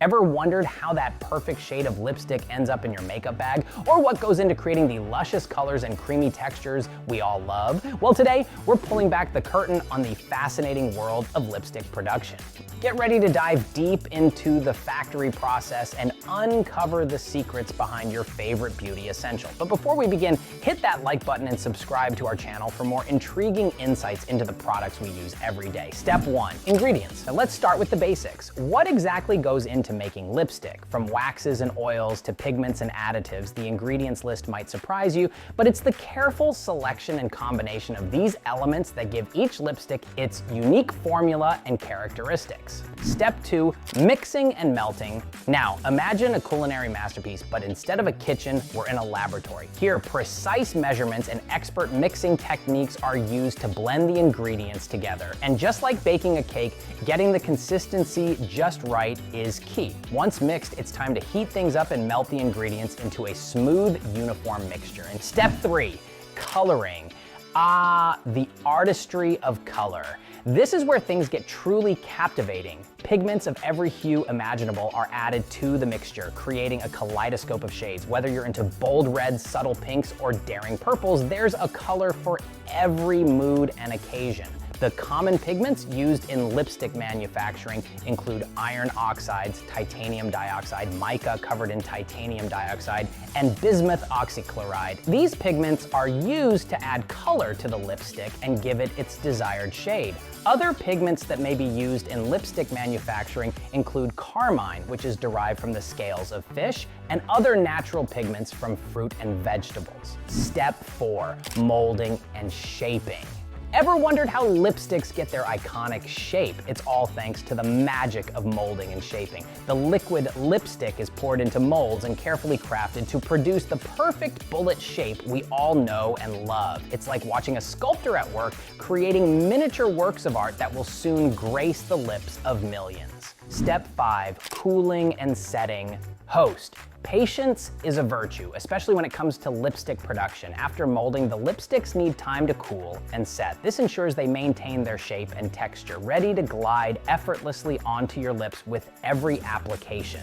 Ever wondered how that perfect shade of lipstick ends up in your makeup bag? Or what goes into creating the luscious colors and creamy textures we all love? Well, today we're pulling back the curtain on the fascinating world of lipstick production. Get ready to dive deep into the factory process and uncover the secrets behind your favorite beauty essential. But before we begin, hit that like button and subscribe to our channel for more intriguing insights into the products we use every day. Step 1, ingredients. Now let's start with the basics. What exactly goes into making lipstick? From waxes and oils to pigments and additives, the ingredients list might surprise you, but it's the careful selection and combination of these elements that give each lipstick its unique formula and characteristics. Step 2, mixing and melting. Now, imagine a culinary masterpiece, but instead of a kitchen, we're in a laboratory. Here, precise measurements and expert mixing techniques are used to blend the ingredients together. And just like baking a cake, getting the consistency just right is key. Once mixed, it's time to heat things up and melt the ingredients into a smooth, uniform mixture. And step 3, coloring. The artistry of color. This is where things get truly captivating. Pigments of every hue imaginable are added to the mixture, creating a kaleidoscope of shades. Whether you're into bold reds, subtle pinks, or daring purples, there's a color for every mood and occasion. The common pigments used in lipstick manufacturing include iron oxides, titanium dioxide, mica covered in titanium dioxide, and bismuth oxychloride. These pigments are used to add color to the lipstick and give it its desired shade. Other pigments that may be used in lipstick manufacturing include carmine, which is derived from the scales of fish, and other natural pigments from fruit and vegetables. Step 4, molding and shaping. Ever wondered how lipsticks get their iconic shape? It's all thanks to the magic of molding and shaping. The liquid lipstick is poured into molds and carefully crafted to produce the perfect bullet shape we all know and love. It's like watching a sculptor at work, creating miniature works of art that will soon grace the lips of millions. Step 5, cooling and setting. Host. Patience is a virtue, especially when it comes to lipstick production. After molding, the lipsticks need time to cool and set. This ensures they maintain their shape and texture, ready to glide effortlessly onto your lips with every application.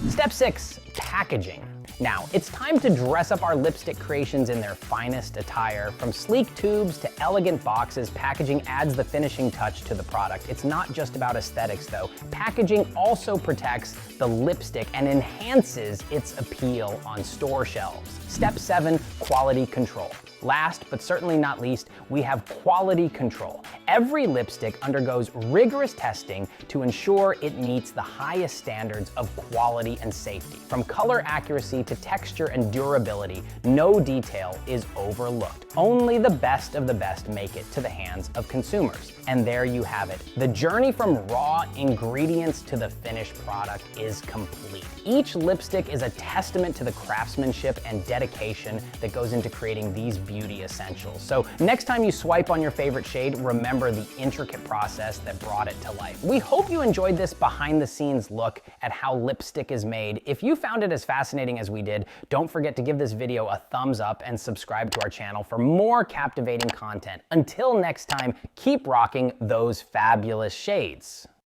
Step 6, packaging. Now, it's time to dress up our lipstick creations in their finest attire. From sleek tubes to elegant boxes, packaging adds the finishing touch to the product. It's not just about aesthetics though. Packaging also protects the lipstick and enhances its appeal on store shelves. Step 7, quality control. Last, but certainly not least, we have quality control. Every lipstick undergoes rigorous testing to ensure it meets the highest standards of quality and safety. From color accuracy to texture and durability, no detail is overlooked. Only the best of the best make it to the hands of consumers. And there you have it. The journey from raw ingredients to the finished product is complete. Each lipstick is a testament to the craftsmanship and dedication that goes into creating these beauty essentials. So next time you swipe on your favorite shade, remember the intricate process that brought it to life. We hope you enjoyed this behind the scenes look at how lipstick is made. If you found it as fascinating as we did, don't forget to give this video a thumbs up and subscribe to our channel for more captivating content. Until next time, keep rocking those fabulous shades.